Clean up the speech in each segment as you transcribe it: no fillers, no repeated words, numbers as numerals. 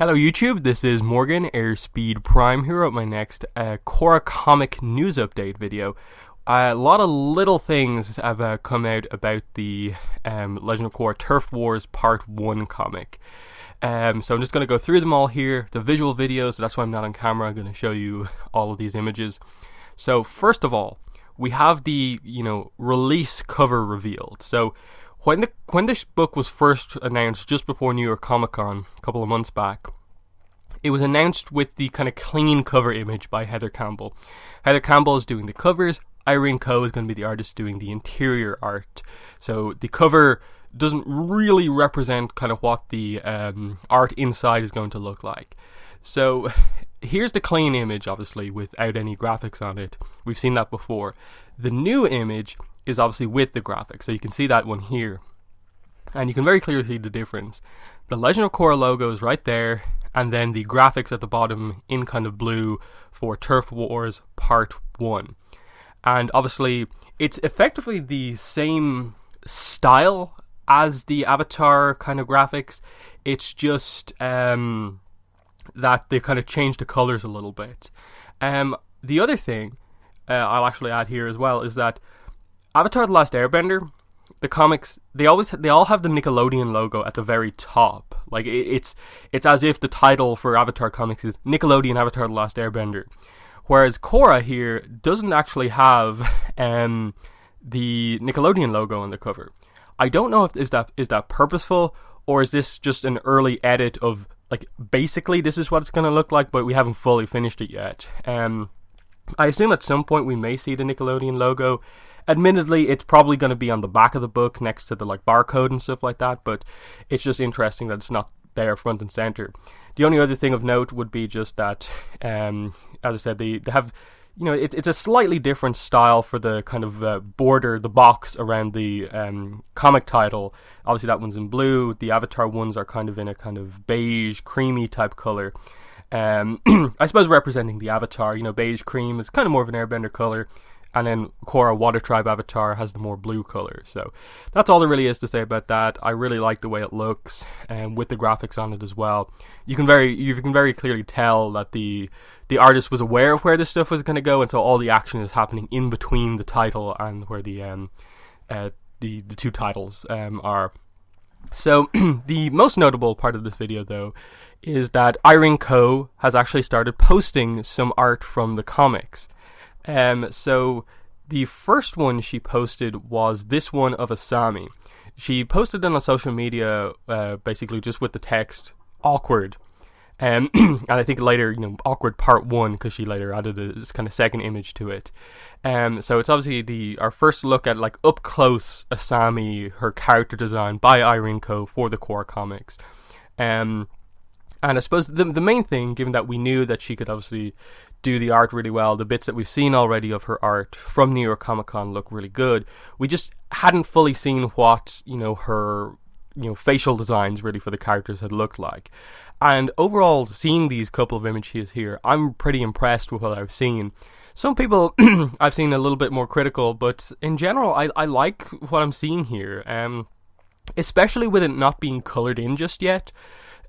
Hello YouTube, this is Morgan, Airspeed Prime here at my next Korra comic news update video. A lot of little things have come out about the Legend of Korra Turf Wars Part 1 comic. So I'm just going to go through them all here. The visual video, so that's why I'm not on camera. I'm going to show you all of these images. So first of all, we have the release cover revealed. So when this book was first announced just before New York Comic Con a couple of months back, it was announced with the kind of clean cover image by Heather Campbell. Heather Campbell is doing the covers. Irene Koh is going to be the artist doing the interior art. So the cover doesn't really represent kind of what the art inside is going to look like. So here's the clean image, obviously, without any graphics on it. We've seen that before. The new image is obviously with the graphics, so you can see that one here. And you can very clearly see the difference. The Legend of Korra logo is right there, and then the graphics at the bottom in kind of blue for Turf Wars Part 1. And obviously, it's effectively the same style as the Avatar kind of graphics. It's just that they kind of changed the colors a little bit. The other thing I'll actually add here as well is that Avatar: The Last Airbender, the comics, they all have the Nickelodeon logo at the very top. Like it's as if the title for Avatar comics is Nickelodeon Avatar: The Last Airbender. Whereas Korra here doesn't actually have the Nickelodeon logo on the cover. I don't know if is that purposeful, or is this just an early edit of, like, basically this is what it's going to look like, but we haven't fully finished it yet. I assume at some point we may see the Nickelodeon logo. Admittedly, it's probably going to be on the back of the book next to the barcode and stuff like that, but it's just interesting that it's not there front and center. The only other thing of note would be just that, as I said, they have, it's a slightly different style for the kind of border, the box around the comic title. Obviously that one's in blue. The Avatar ones are kind of in a kind of beige, creamy type color. I suppose representing the Avatar, beige cream is kind of more of an airbender color. And then Korra Water Tribe Avatar has the more blue color. So that's all there really is to say about that. I really like the way it looks, and with the graphics on it as well. You can very clearly tell that the artist was aware of where this stuff was going to go, and so all the action is happening in between the title and where the two titles are. So the most notable part of this video, though, is that Irene Koh has actually started posting some art from the comics. So the first one she posted was this one of Asami. She posted it on social media, basically just with the text "awkward," and I think later, "awkward Part 1," because she later added this kind of second image to it. So it's obviously our first look at up close Asami, her character design by Irene Koh for the Korra comics. And I suppose the main thing, given that we knew that she could obviously do the art really well, the bits that we've seen already of her art from New York Comic Con look really good. We just hadn't fully seen what her facial designs really for the characters had looked like. And overall, seeing these couple of images here, I'm pretty impressed with what I've seen. Some people I've seen a little bit more critical, but in general, I like what I'm seeing here. Especially with it not being colored in just yet.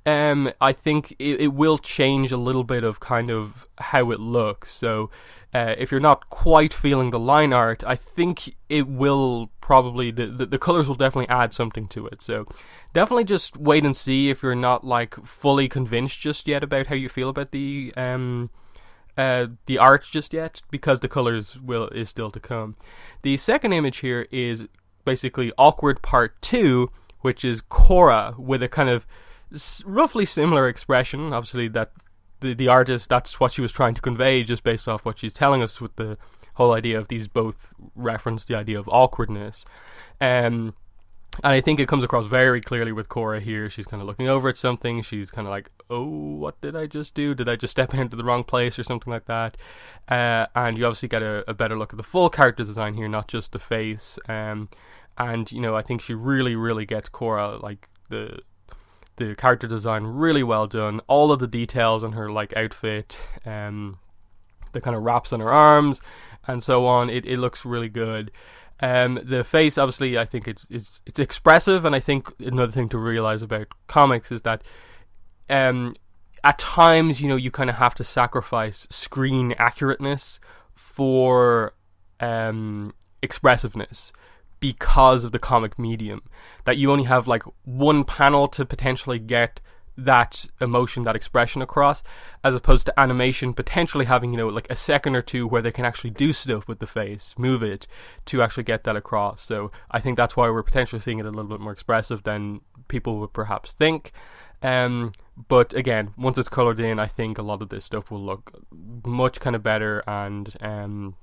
I think it will change a little bit of kind of how it looks. So if you're not quite feeling the line art, I think it will probably, the colors will definitely add something to it. So definitely just wait and see if you're not fully convinced just yet about how you feel about the art just yet, because the colors is still to come. The second image here is basically Awkward Part 2, which is Korra with a kind of roughly similar expression. Obviously that the artist, that's what she was trying to convey just based off what she's telling us, with the whole idea of these both reference the idea of awkwardness. And I think it comes across very clearly with Korra here. She's kind of looking over at something. She's kind of like, oh, what did I just do? Did I just step into the wrong place or something like that? And you obviously get a better look at the full character design here, not just the face. And I think she really gets Korra, the character design really well done. All of the details on her outfit, the kind of wraps on her arms and so on, it looks really good. The face, obviously, I think it's expressive, and I think another thing to realize about comics is that at times, you kind of have to sacrifice screen accurateness for expressiveness because of the comic medium. That you only have like one panel to potentially get that emotion, that expression across, as opposed to animation potentially having, like a second or two where they can actually do stuff with the face, move it to actually get that across. So I think that's why we're potentially seeing it a little bit more expressive than people would perhaps think. But again, once it's colored in, I think a lot of this stuff will look much kind of better. And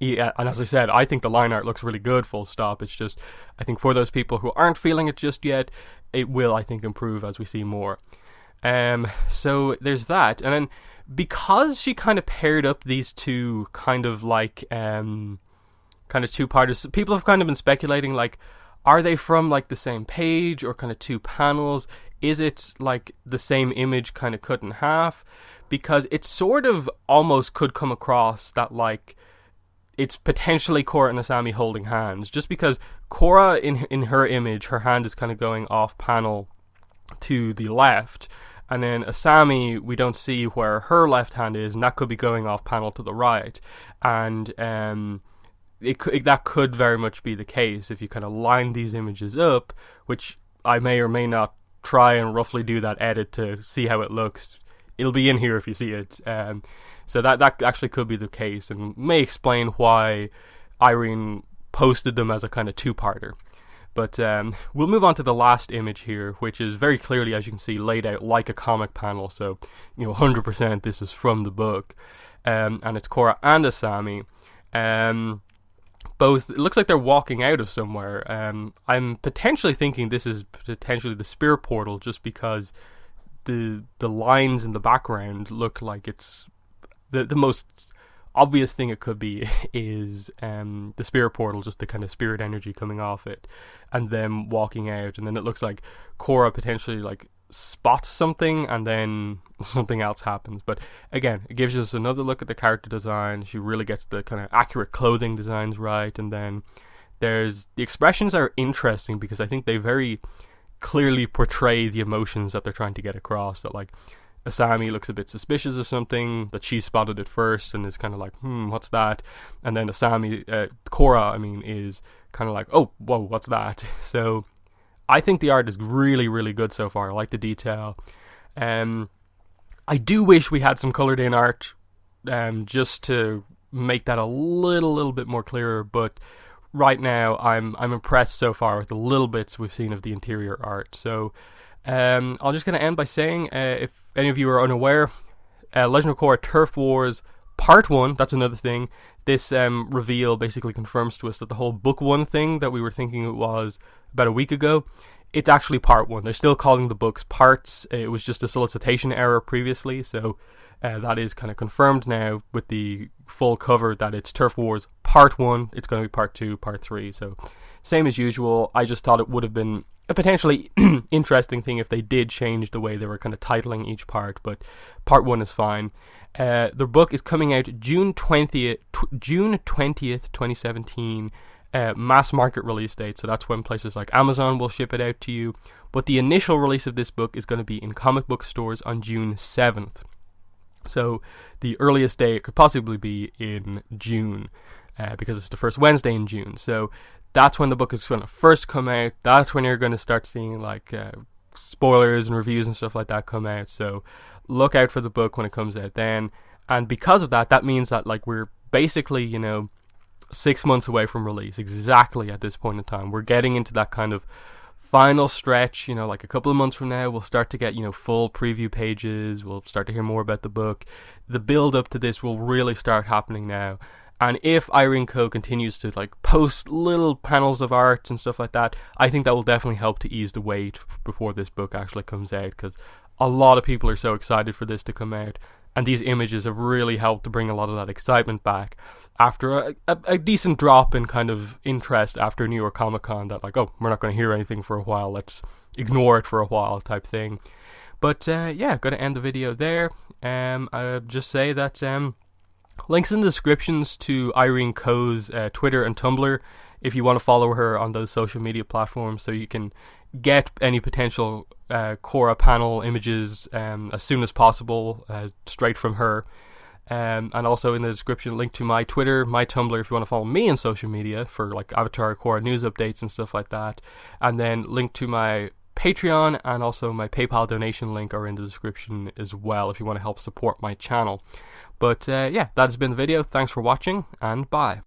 yeah, and as I said, I think the line art looks really good, full stop. It's just, I think for those people who aren't feeling it just yet, it will, I think, improve as we see more. So there's that. And then because she kind of paired up these two kind of like kind of two-parters, people have kind of been speculating, like, are they from like the same page or kind of two panels? Is it like the same image kind of cut in half? Because it sort of almost could come across that like it's potentially Korra and Asami holding hands, just because Korra in her image, her hand is kind of going off panel to the left, and then Asami, we don't see where her left hand is, and that could be going off panel to the right. And that could very much be the case if you kind of line these images up, which I may or may not try and roughly do that edit to see how it looks. It'll be in here if you see it. So that actually could be the case, and may explain why Irene posted them as a kind of two-parter. But we'll move on to the last image here, which is very clearly, as you can see, laid out like a comic panel. So 100% this is from the book, and it's Korra and Asami. Both, it looks like they're walking out of somewhere. I'm potentially thinking this is potentially the spear portal, just because the lines in the background look like it's the most obvious thing it could be is the spirit portal, just the kind of spirit energy coming off it, and them walking out, and then it looks like Korra potentially like spots something, and then something else happens. But again, it gives us another look at the character design. She really gets the kind of accurate clothing designs right, and then there's the expressions are interesting because I think they very clearly portray the emotions that they're trying to get across. That like Asami looks a bit suspicious of something, that she spotted it first and is kind of like, what's that? And then Korra, is kind of like, oh, whoa, what's that? So I think the art is really, really good so far. I like the detail. I do wish we had some colored in art, just to make that a little bit more clearer, but right now I'm impressed so far with the little bits we've seen of the interior art. So I'm just going to end by saying, if any of you are unaware, Legend of Korra Turf Wars Part 1, that's another thing. This reveal basically confirms to us that the whole Book 1 thing that we were thinking it was about a week ago, it's actually Part 1. They're still calling the books parts. It was just a solicitation error previously, so that is kind of confirmed now with the full cover that it's Turf Wars Part 1. It's going to be Part 2, Part 3, so same as usual. I just thought it would have been a potentially interesting thing if they did change the way they were kind of titling each part, but Part 1 is fine. The book is coming out June 20th, 2017, mass market release date, so that's when places like Amazon will ship it out to you, but the initial release of this book is going to be in comic book stores on June 7th. So the earliest day it could possibly be in June, because it's the first Wednesday in June. So that's when the book is going to first come out. That's when you're going to start seeing like spoilers and reviews and stuff like that come out. So look out for the book when it comes out then. And because of that, that means that like we're basically 6 months away from release, exactly at this point in time. We're getting into that kind of final stretch. Like a couple of months from now, we'll start to get full preview pages. We'll start to hear more about the book. The build up to this will really start happening now. And if Irene Koh continues to like post little panels of art and stuff like that, I think that will definitely help to ease the wait before this book actually comes out, because a lot of people are so excited for this to come out, and these images have really helped to bring a lot of that excitement back after a decent drop in kind of interest after New York Comic Con, that like, oh, we're not going to hear anything for a while, let's ignore it for a while type thing. But yeah, going to end the video there. I'll just say that links in the descriptions to Irene Koh's Twitter and Tumblr if you want to follow her on those social media platforms, so you can get any potential Korra panel images as soon as possible, straight from her. And also in the description, link to my Twitter, my Tumblr if you want to follow me on social media for like Avatar Korra news updates and stuff like that. And then link to my Patreon and also my PayPal donation link are in the description as well if you want to help support my channel. But yeah, that has been the video. Thanks for watching, and bye.